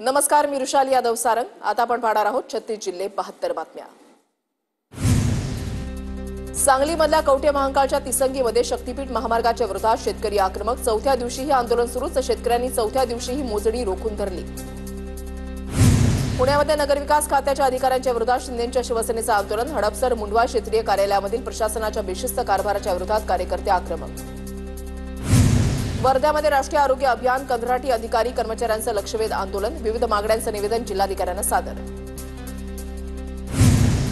नमस्कार, मी रुशाली यादव सारंग। आता आपण पाहणार आहोत 36 जिल्हे 72 बातम्या। सांगलीमधल्या कवठे महांकाळच्या तिसंगीमध्ये शक्तीपीठ महामार्गाच्या विरोधात शेतकरी आक्रमक। चौथ्या दिवशीही आंदोलन सुरूच। शेतकऱ्यांनी चौथ्या दिवशीही मोजणी रोखून धरली। पुण्यामध्ये नगरविकास खात्याच्या अधिकाऱ्यांच्या विरोधात शिंदेंच्या शिवसेनेचं आंदोलन। हडपसर मुंडवा क्षेत्रीय कार्यालयामधील प्रशासनाच्या बेशिस्त कारभाराच्या विरोधात कार्यकर्ते आक्रमक। वर्ध्यामध्ये राष्ट्रीय आरोग्य अभियान कंत्राटी अधिकारी कर्मचाऱ्यांचं लक्षवेध आंदोलन। विविध मागण्यांचं निवेदन जिल्हाधिकाऱ्यांना सादर।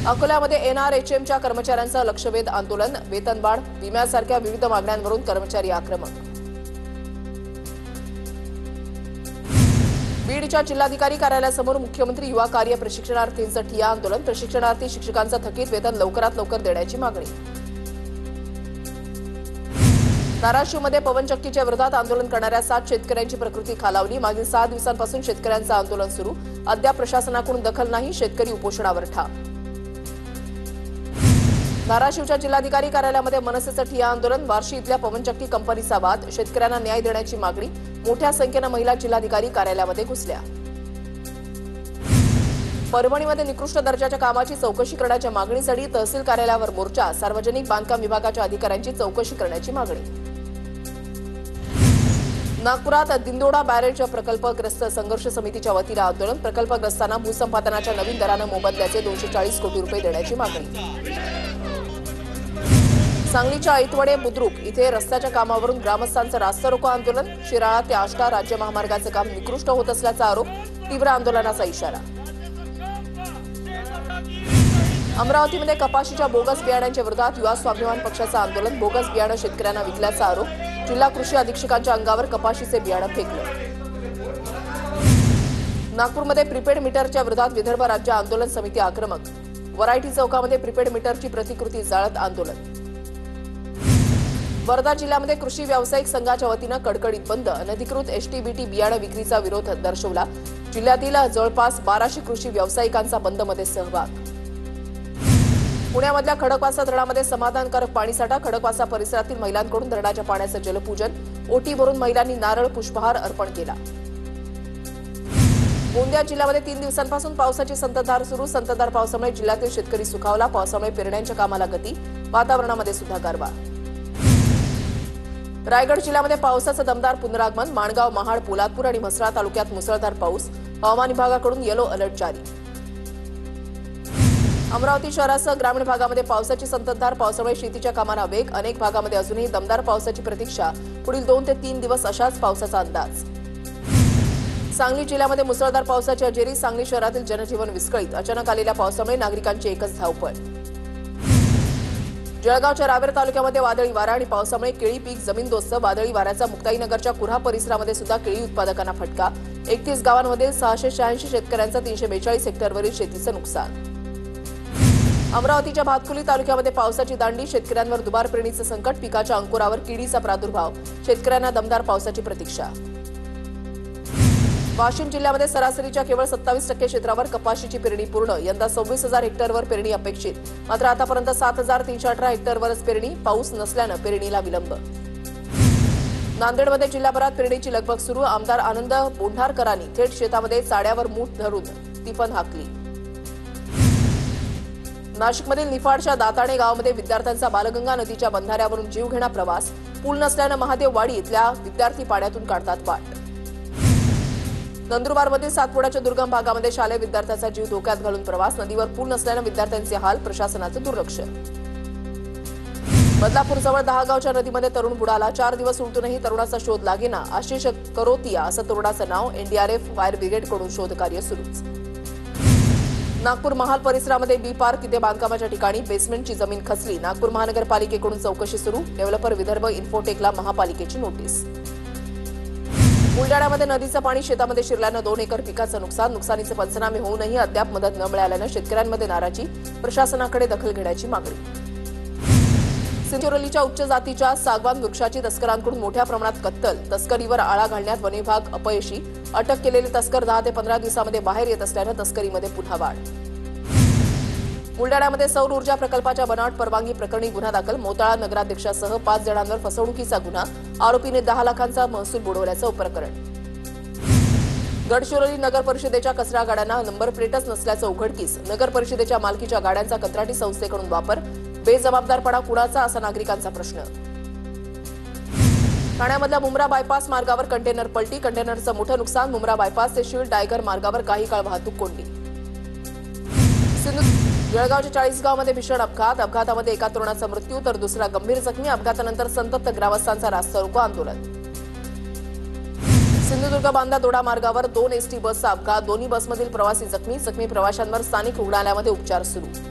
अकोल्यामध्ये एनआरएचएमच्या कर्मचाऱ्यांचं लक्षवेध आंदोलन। वेतनवाढ, विम्यासारख्या विविध मागण्यांवरून कर्मचारी आक्रमक। बीडच्या जिल्हाधिकारी कार्यालयासमोर मुख्यमंत्री युवा कार्य प्रशिक्षणार्थींचं ठिय्या आंदोलन। प्रशिक्षणार्थी शिक्षकांचं थकीत वेतन लवकरात लवकर देण्याची मागणी। धाराशिवमध्ये पवनचक्कीच्या विरोधात आंदोलन करणाऱ्या 7 शेतकऱ्यांची प्रकृती खालावली। मागील 6 दिवसांपासून शेतकऱ्यांचं आंदोलन सुरू। अद्याप प्रशासनाकडून दखल नाही। शेतकरी उपोषणावर ठाम। धाराशिवच्या जिल्हाधिकारी कार्यालयामध्ये मनसेचं ठिय्या आंदोलन। बार्शी इथल्या पवनचक्की कंपनीचा वाद। शेतकऱ्यांना न्याय देण्याची मागणी। मोठ्या संख्येनं महिला जिल्हाधिकारी कार्यालयामध्ये घुसल्या। परभणीमध्ये निकृष्ट दर्जाच्या कामाची चौकशी करण्याच्या मागणीसाठी तहसील कार्यालयावर मोर्चा। सार्वजनिक बांधकाम विभागाच्या अधिकाऱ्यांची चौकशी करण्याची मागणी। नागपुरात दिंदोडा बॅरेज प्रकल्पग्रस्त संघर्ष समितीच्या वतीनं आंदोलन। प्रकल्पग्रस्तांना भूसंपादनाच्या नवीन दरानं मोबदल्याचे 240 कोटी रुपये देण्याची मागणी। सांगलीच्या ऐतवडे बुद्रुक इथे रस्त्याच्या कामावरून ग्रामस्थांचं रास्ता रोको आंदोलन। शिराळा ते आष्टा राज्य महामार्गाचं काम निकृष्ट होत असल्याचा आरोप। तीव्र आंदोलनाचा इशारा। अमरावतीमध्ये कपाशीच्या बोगस बियाण्यांच्या विरोधात युवा स्वाभिमान पक्षाचं आंदोलन। बोगस बियाणं शेतकऱ्यांना विकल्याचा आरोप। जिल्हा कृषी अधीक्षकांच्या अंगावर कपाशीचे बियाणं फेकलं। नागपूरमध्ये प्रीपेड मीटरच्या विरोधात विदर्भ राज्य आंदोलन समिती आक्रमक। वरायटी चौकामध्ये प्रीपेड मीटरची प्रतिकृती जाळत आंदोलन। वर्धा जिल्ह्यामध्ये कृषी व्यावसायिक संघाच्या वतीनं कडकडीत बंद। अनधिकृत एचटीबीटी बियाणं विक्रीचा विरोध दर्शवला। जिल्ह्यातील जवळपास 1200 कृषी व्यावसायिकांचा बंदमध्ये सहभाग। पुण्यामधल्या खडकवासला धरणामध्ये समाधानकारक पाणीसाठा। खडकवासला परिसरातील महिलांकडून धरणाच्या पाण्याचं जलपूजन। ओटी भरून महिलांनी नारळ पुष्पहार अर्पण केला। गोंदिया जिल्ह्यामध्ये 3 दिवसांपासून पावसाची संततधार सुरू। संततधार पावसामुळे जिल्ह्यातील शेतकरी सुखावला। पावसामुळे पेरण्यांच्या कामाला गती। वातावरणामध्ये सुद्धा गारवा। रायगड जिल्ह्यामध्ये पावसाचं दमदार पुनरागमन। माणगाव, महाड, पोलादपूर आणि म्हसळा तालुक्यात मुसळधार पाऊस। हवामान विभागाकडून येलो अलर्ट जारी। अमरावती शहरासह ग्रामीण भागामध्ये पावसाची संततधार। पावसामुळे शेतीच्या कामांना वेग। अनेक भागामध्ये अजूनही दमदार पावसाची प्रतीक्षा। पुढील 2 ते 3 दिवस अशाच पावसाचा अंदाज। सांगली जिल्ह्यामध्ये मुसळधार पावसाची हजेरी। सांगली शहरातील जनजीवन विस्कळीत। अचानक आलेल्या पावसामुळे नागरिकांची एकच धावपळ। जळगावच्या रावेर तालुक्यामध्ये वादळी वारा आणि पावसामुळे केळी पीक जमीनदोस्त। वादळी वाऱ्याचा मुक्ताईनगरच्या कुऱ्हा परिसरामध्ये सुद्धा केळी उत्पादकांना फटका। 31 गावांमध्ये 686 शेतकऱ्यांचं 342 हेक्टरवरील शेतीचं नुकसान। अमरावतीच्या भातकुली तालुक्यामध्ये पावसाची दांडी। शेतकऱ्यांवर दुबार पेरणीचं संकट। पिकाच्या अंकुरावर किडीचा प्रादुर्भाव। शेतकऱ्यांना दमदार पावसाची प्रतीक्षा। वाशिम जिल्ह्यामध्ये सरासरीच्या केवळ 27% क्षेत्रावर कपाशीची पेरणी पूर्ण। यंदा 26,000 हेक्टरवर पेरणी अपेक्षित। मात्र आतापर्यंत 7,318 हेक्टरवरच पेरणी। पाऊस नसल्यानं पेरणीला विलंब। नांदेडमध्ये जिल्हाभरात पेरणीची लगबग सुरू। आमदार आनंद बोंढारकरांनी थेट शेतामध्ये चाड्यावर मूठ धरून तिफन हाकली। नाशिकमधील निफाडच्या दाताणे गावामध्ये विद्यार्थ्यांचा बालगंगा नदीच्या बंधाऱ्यावरून जीवघेणा प्रवास। पूल नसल्यानं महादेववाडी इथल्या विद्यार्थी पाण्यातून काढतात पाठ। नंदुरबारमधील सातपुड्याच्या दुर्गम भागामध्ये शालेय विद्यार्थ्याचा जीव धोक्यात घालून प्रवास। नदीवर पूल नसल्यानं विद्यार्थ्यांचे हाल। प्रशासनाचं दुर्लक्ष। बदलापूरजवळ दहागावच्या नदीमध्ये तरुण बुडाला। 4 दिवस उलटूनही तरुणाचा शोध लागेना। आशिष करोतिया असं तरुणाचं नाव। एनडीआरएफ फायर ब्रिगेडकडून शोधकार्य सुरूच। नागपूर महाल परिसरामध्ये बी पार्क इथे बांधकामाच्या ठिकाणी बेसमेंटची जमीन खचली। नागपूर महानगरपालिकेकडून चौकशी सुरू। डेव्हलपर विदर्भ इन्फोटेकला महापालिकेची नोटीस। बुलडाण्यामध्ये नदीचं पाणी शेतामध्ये शिरल्यानं 2 एकर पिकाचं नुकसान। नुकसानीचे पंचनामे होऊनही अद्याप मदत न मिळाल्यानं शेतकऱ्यांमध्ये नाराजी। प्रशासनाकडे दखल घेण्याची मागणी। सिंचोरलीच्या उच्च जातीच्या सागवान वृक्षाची तस्करांकडून मोठ्या प्रमाणात कत्तल। तस्करीवर आळा घालण्यात वन विभाग अपयशी। अटक केलेले तस्कर 10 ते 15 दिवसांमध्ये बाहेर येत असल्यानं तस्करीमध्ये पुन्हा वाढ। बुलडाण्यामध्ये सौर ऊर्जा प्रकल्पाच्या बनावट परवानगी प्रकरणी गुन्हा दाखल। मोताळा नगराध्यक्षासह 5 जणांवर फसवणुकीचा गुन्हा। आरोपीने 10 लाखांचा महसूल बुडवल्याचं प्रकरण। गडचिरोली नगर परिषदेच्या कचरा गाड्यांना नंबर प्लेटच नसल्याचं उघडकीस. नगर परिषदेच्या मालकीच्या गाड्यांचा कंत्राटी संस्थेकडून वापर. बेजबाबदारपणा कुणाचा, असा नागरिकांचा प्रश्न. ठाण्यामधल्या मुंब्रा बायपास मार्गावर कंटेनर पलटी. कंटेनरचं मोठं नुकसान. मुंब्रा बायपास ते शीळ टायगर मार्गावर काही काळ वाहतूक कोंडी. जळगावच्या चाळीसगावमध्ये भीषण अपघात. अपघातामध्ये एका तरुणाचा मृत्यू तर दुसरा गंभीर जखमी. अपघातानंतर संतप्त ग्रामस्थांचा रास्ता रोको आंदोलन. सिंधुदुर्ग बांदा दोडा मार्गावर 2 एसटी बसचा अपघात. दोन्ही बसमधील प्रवासी जखमी. जखमी प्रवाशांवर स्थानिक रुग्णालयामध्ये उपचार सुरू.